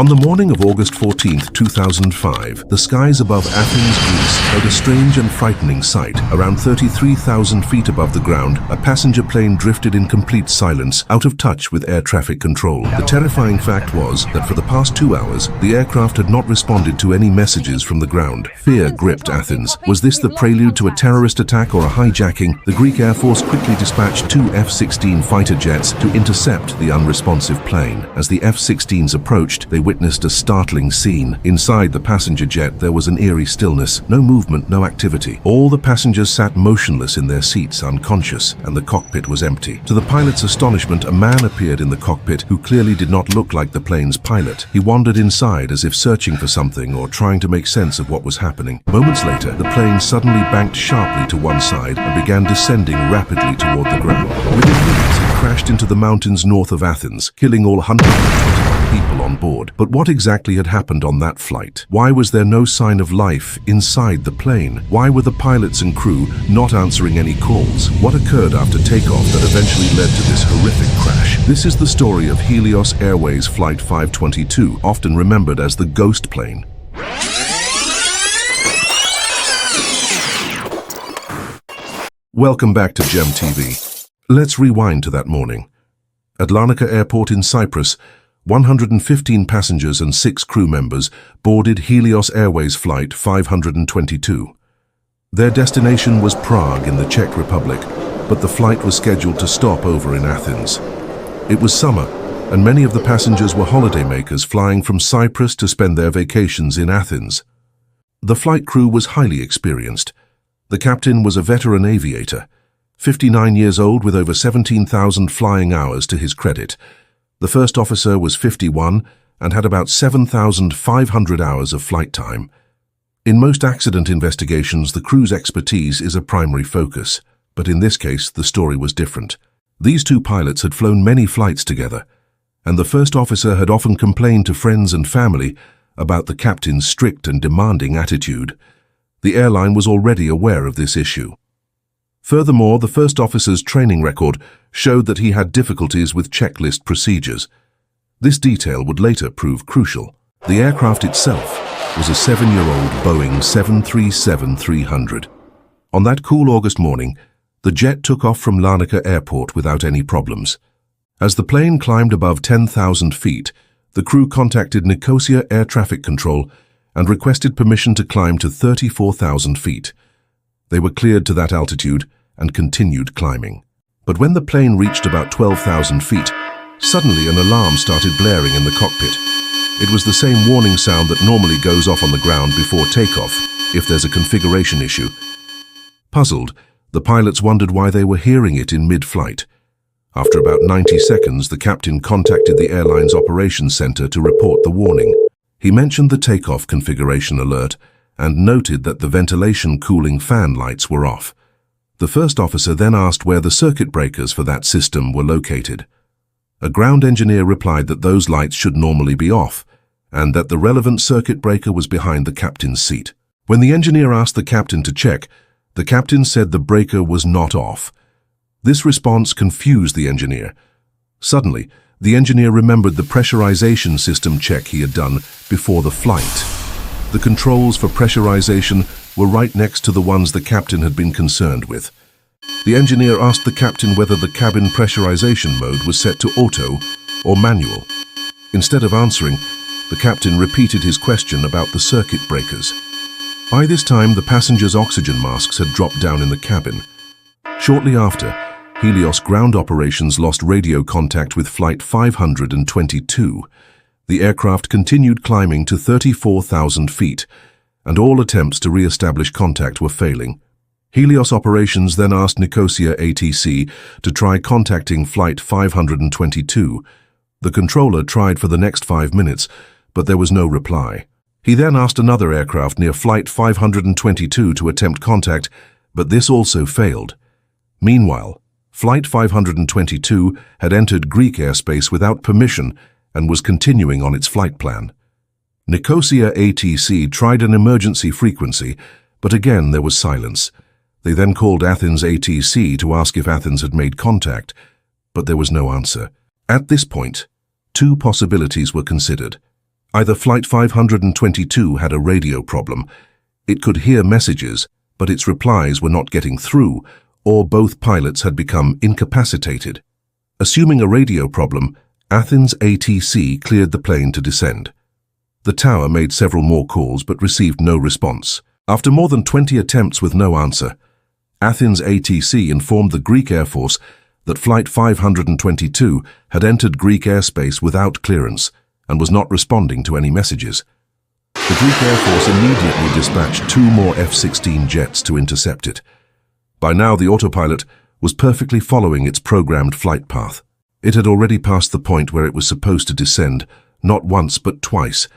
On the morning of August 14, 2005, the skies above Athens, Greece, held a strange and frightening sight. Around 33,000 feet above the ground, a passenger plane drifted in complete silence, out of touch with air traffic control. The terrifying fact was that for the past 2 hours, the aircraft had not responded to any messages from the ground. Fear gripped Athens. Was this the prelude to a terrorist attack or a hijacking? The Greek Air Force quickly dispatched 2 F-16 fighter jets to intercept the unresponsive plane. As the F-16s approached, they witnessed a startling scene. Inside the passenger jet, there was an eerie stillness. No movement, no activity. All the passengers sat motionless in their seats, unconscious, and the cockpit was empty. To the pilot's astonishment, a man appeared in the cockpit who clearly did not look like the plane's pilot. He wandered inside as if searching for something or trying to make sense of what was happening. Moments later, the plane suddenly banked sharply to one side and began descending rapidly toward the ground. Within minutes, it crashed into the mountains north of Athens, killing all 121 people on board. But what exactly had happened on that flight? Why was there no sign of life inside the plane? Why were the pilots and crew not answering any calls? What occurred after takeoff that eventually led to this horrific crash? This is the story of Helios Airways Flight 522, often remembered as the ghost plane. Welcome back to GemTV. Let's rewind to that morning. At Larnaca Airport in Cyprus, 115 passengers and 6 crew members boarded Helios Airways Flight 522. Their destination was Prague in the Czech Republic, but the flight was scheduled to stop over in Athens. It was summer, and many of the passengers were holidaymakers flying from Cyprus to spend their vacations in Athens. The flight crew was highly experienced. The captain was a veteran aviator, 59 years old with over 17,000 flying hours to his credit. The first officer was 51 and had about 7,500 hours of flight time. In most accident investigations, the crew's expertise is a primary focus, but in this case, the story was different. These 2 pilots had flown many flights together, and the first officer had often complained to friends and family about the captain's strict and demanding attitude. The airline was already aware of this issue. Furthermore, the first officer's training record showed that he had difficulties with checklist procedures. This detail would later prove crucial. The aircraft itself was a 7-year-old Boeing 737-300. On that cool August morning, the jet took off from Larnaca Airport without any problems. As the plane climbed above 10,000 feet, the crew contacted Nicosia Air Traffic Control and requested permission to climb to 34,000 feet. They were cleared to that altitude and continued climbing. But when the plane reached about 12,000 feet, suddenly an alarm started blaring in the cockpit. It was the same warning sound that normally goes off on the ground before takeoff, if there's a configuration issue. Puzzled, the pilots wondered why they were hearing it in mid-flight. After about 90 seconds, the captain contacted the airline's operations center to report the warning. He mentioned the takeoff configuration alert and noted that the ventilation cooling fan lights were off. The first officer then asked where the circuit breakers for that system were located. A ground engineer replied that those lights should normally be off, and that the relevant circuit breaker was behind the captain's seat. When the engineer asked the captain to check, the captain said the breaker was not off. This response confused the engineer. Suddenly, the engineer remembered the pressurization system check he had done before the flight. The controls for pressurization were right next to the ones the captain had been concerned with. The engineer asked the captain whether the cabin pressurization mode was set to auto or manual. Instead of answering, the captain repeated his question about the circuit breakers. By this time, the passengers' oxygen masks had dropped down in the cabin. Shortly after, Helios ground operations lost radio contact with Flight 522. The aircraft continued climbing to 34,000 feet, and all attempts to re-establish contact were failing. Helios operations then asked Nicosia ATC to try contacting Flight 522. The controller tried for the next 5 minutes, but there was no reply. He then asked another aircraft near Flight 522 to attempt contact, but this also failed. Meanwhile, Flight 522 had entered Greek airspace without permission and was continuing on its flight plan. Nicosia ATC tried an emergency frequency, but again there was silence. They then called Athens ATC to ask if Athens had made contact, but there was no answer. At this point, 2 possibilities were considered. Either Flight 522 had a radio problem, it could hear messages, but its replies were not getting through, or both pilots had become incapacitated. Assuming a radio problem, Athens ATC cleared the plane to descend. The tower made several more calls but received no response. After more than 20 attempts with no answer, Athens ATC informed the Greek Air Force that Flight 522 had entered Greek airspace without clearance and was not responding to any messages. The Greek Air Force immediately dispatched 2 more F-16 jets to intercept it. By now, the autopilot was perfectly following its programmed flight path. It had already passed the point where it was supposed to descend, not once but twice,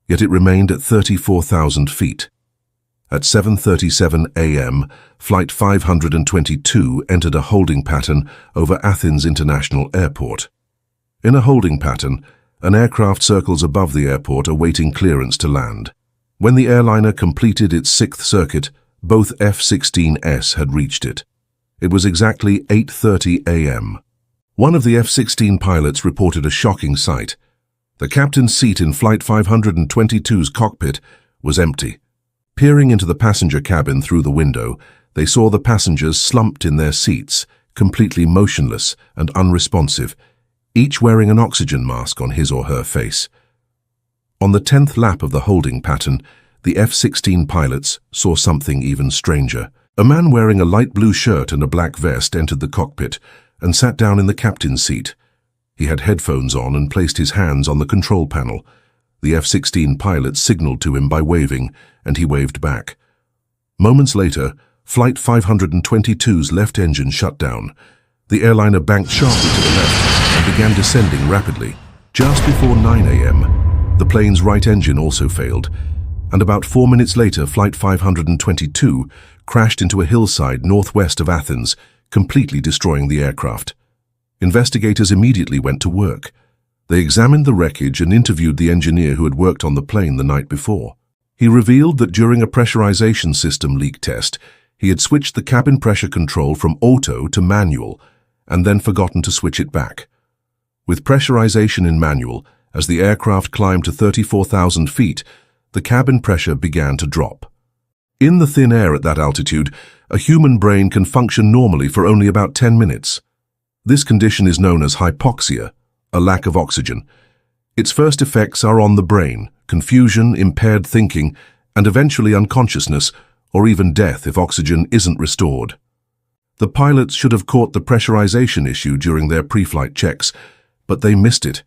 yet it remained at 34,000 feet. At 7:37 a.m., Flight 522 entered a holding pattern over Athens International Airport. In a holding pattern, an aircraft circles above the airport awaiting clearance to land. When the airliner completed its 6th circuit, both F-16s had reached it. It was exactly 8:30 a.m. One of the F-16 pilots reported a shocking sight. The captain's seat in Flight 522's cockpit was empty. Peering into the passenger cabin through the window, they saw the passengers slumped in their seats, completely motionless and unresponsive, each wearing an oxygen mask on his or her face. On the 10th lap of the holding pattern, the F-16 pilots saw something even stranger. A man wearing a light blue shirt and a black vest entered the cockpit and sat down in the captain's seat. He had headphones on and placed his hands on the control panel. The F-16 pilot signaled to him by waving, and he waved back. Moments later, Flight 522's left engine shut down. The airliner banked sharply to the left and began descending rapidly. Just before 9 a.m., the plane's right engine also failed, and about 4 minutes later, Flight 522 crashed into a hillside northwest of Athens, completely destroying the aircraft. Investigators immediately went to work. They examined the wreckage and interviewed the engineer who had worked on the plane the night before. He revealed that during a pressurization system leak test, he had switched the cabin pressure control from auto to manual and then forgotten to switch it back. With pressurization in manual, as the aircraft climbed to 34,000 feet, the cabin pressure began to drop. In the thin air at that altitude, a human brain can function normally for only about 10 minutes. This condition is known as hypoxia, a lack of oxygen. Its first effects are on the brain: confusion, impaired thinking, and eventually unconsciousness, or even death if oxygen isn't restored. The pilots should have caught the pressurization issue during their pre-flight checks, but they missed it.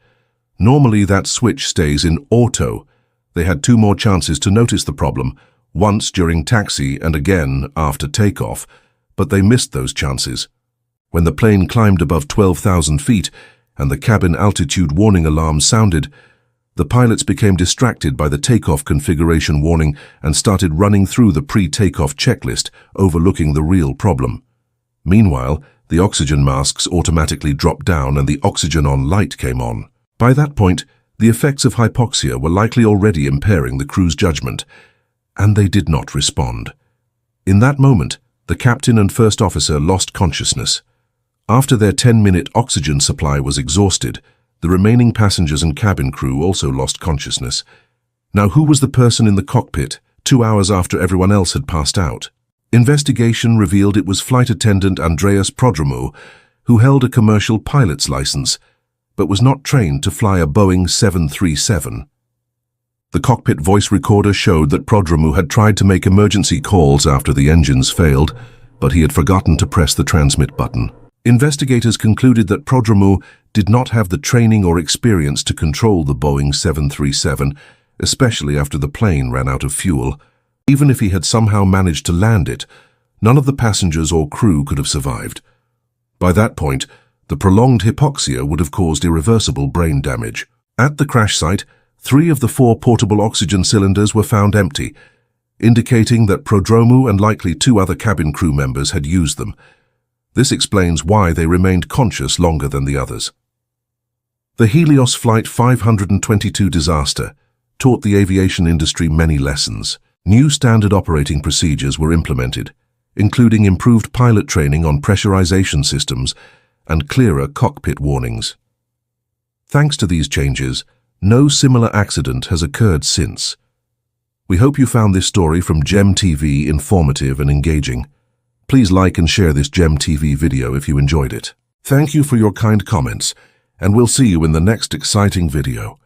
Normally that switch stays in auto. They had 2 more chances to notice the problem, once during taxi and again after takeoff, but they missed those chances. When the plane climbed above 12,000 feet and the cabin altitude warning alarm sounded, the pilots became distracted by the takeoff configuration warning and started running through the pre-takeoff checklist, overlooking the real problem. Meanwhile, the oxygen masks automatically dropped down and the oxygen on light came on. By that point, the effects of hypoxia were likely already impairing the crew's judgment, and they did not respond. In that moment, the captain and first officer lost consciousness. After their 10-minute oxygen supply was exhausted, the remaining passengers and cabin crew also lost consciousness. Now, who was the person in the cockpit 2 hours after everyone else had passed out? Investigation revealed it was flight attendant Andreas Prodromou, who held a commercial pilot's license, but was not trained to fly a Boeing 737. The cockpit voice recorder showed that Prodromou had tried to make emergency calls after the engines failed, but he had forgotten to press the transmit button. Investigators concluded that Prodromou did not have the training or experience to control the Boeing 737, especially after the plane ran out of fuel. Even if he had somehow managed to land it, none of the passengers or crew could have survived. By that point, the prolonged hypoxia would have caused irreversible brain damage. At the crash site, 3 of the 4 portable oxygen cylinders were found empty, indicating that Prodromou and likely 2 other cabin crew members had used them. This explains why they remained conscious longer than the others. The Helios Flight 522 disaster taught the aviation industry many lessons. New standard operating procedures were implemented, including improved pilot training on pressurization systems and clearer cockpit warnings. Thanks to these changes, No similar accident has occurred since. We hope you found this story from GemTV informative and engaging. Please like and share this GemTV video if you enjoyed it. Thank you for your kind comments, and we'll see you in the next exciting video.